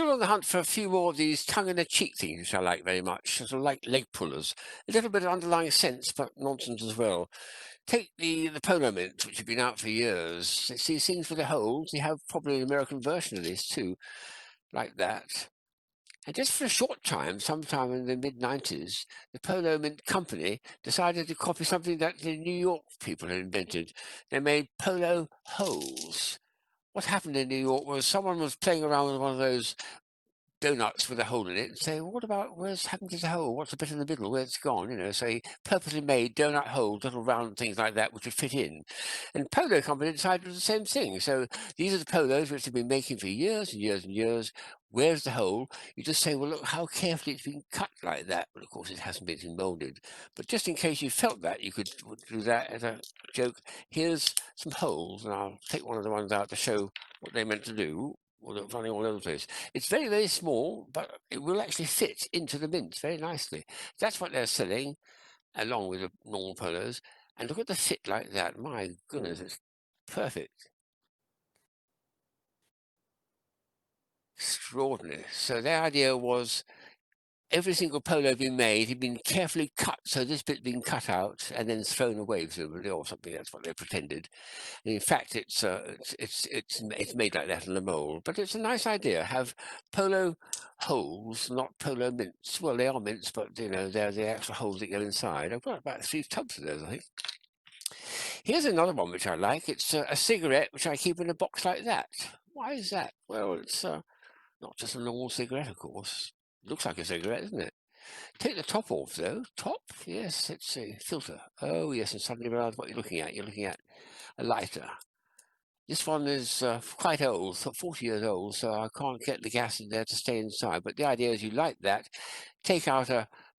still on the hunt for a few more of these tongue-in-the-cheek things, which I like very much, sort of like leg pullers. A little bit of underlying sense, but nonsense as well. Take the Polo Mint, which have been out for years. It's these things with the holes. You have probably an American version of this too, like that. And just for a short time, sometime in the mid-90s, the Polo Mint company decided to copy something that the New York people had invented. They made Polo Holes. What happened in New York was someone was playing around with one of those donuts with a hole in it and say, well, what about where's happened to the hole? What's the bit in the middle? Where's it's gone? You know, so he purposely made donut holes, little round things like that, which would fit in. And Polo Company decided to do the same thing. So these are the polos which they've been making for years and years and years. Where's the hole? You just say, well, look how carefully it's been cut like that. But of course, it hasn't been molded. But just in case you felt that, you could do that as a joke. Here's some holes, and I'll take one of the ones out to show what they meant to do. Well, running all over the place. It's very, very small, but it will actually fit into the mints very nicely. That's what they're selling, along with the normal polos. And look at the fit like that. My goodness, it's perfect. Extraordinary. So their idea was every single polo being made had been carefully cut, so this bit being cut out and then thrown away presumably, or something. That's what they pretended. And in fact, it's made like that in the mold. But it's a nice idea. Have polo holes, not polo mints. Well, they are mints, but you know they're the actual holes that go inside. I've got about 3 tubs of those, I think. Here's another one which I like. It's a cigarette which I keep in a box like that. Why is that? Well, it's not just a normal cigarette, of course. Looks like a cigarette, isn't it? Take the top off, though. Top? Yes, it's a filter. Oh, yes, and suddenly realize what you're looking at. You're looking at a lighter. This one is quite old, 40 years old, so I can't get the gas in there to stay inside. But the idea is you light that, take out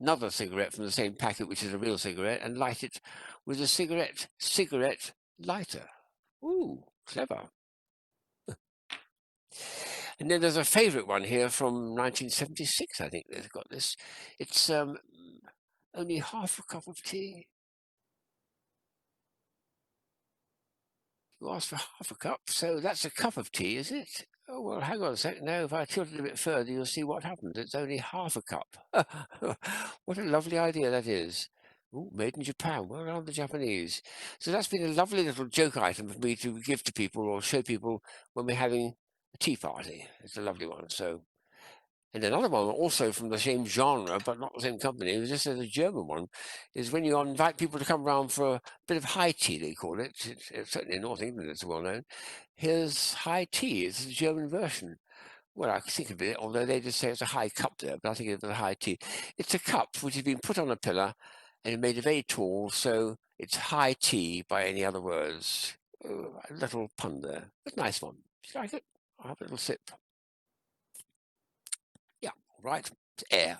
another cigarette from the same packet, which is a real cigarette, and light it with a cigarette lighter. Ooh, clever. And then there's a favourite one here from 1976, I think. They've got this. It's only half a cup of tea. You asked for half a cup, so that's a cup of tea, is it? Oh, well, hang on a sec. No, if I tilt it a bit further, you'll see what happens. It's only half a cup. What a lovely idea that is. Ooh, made in Japan. Where are the Japanese? So that's been a lovely little joke item for me to give to people or show people when we're having a tea party. It's a lovely one. So, and another one, also from the same genre, but not the same company, it was just a German one, is when you invite people to come round for a bit of high tea, they call it. It's certainly in North England, it's well known. Here's high tea, it's the German version. Well, I think of it, although they just say it's a high cup there, but I think it's a high tea. It's a cup which has been put on a pillar and made very tall, so it's high tea by any other words. Oh, a little pun there. But nice one. Do you like it? I'll have a little sip. Yeah, right. Air.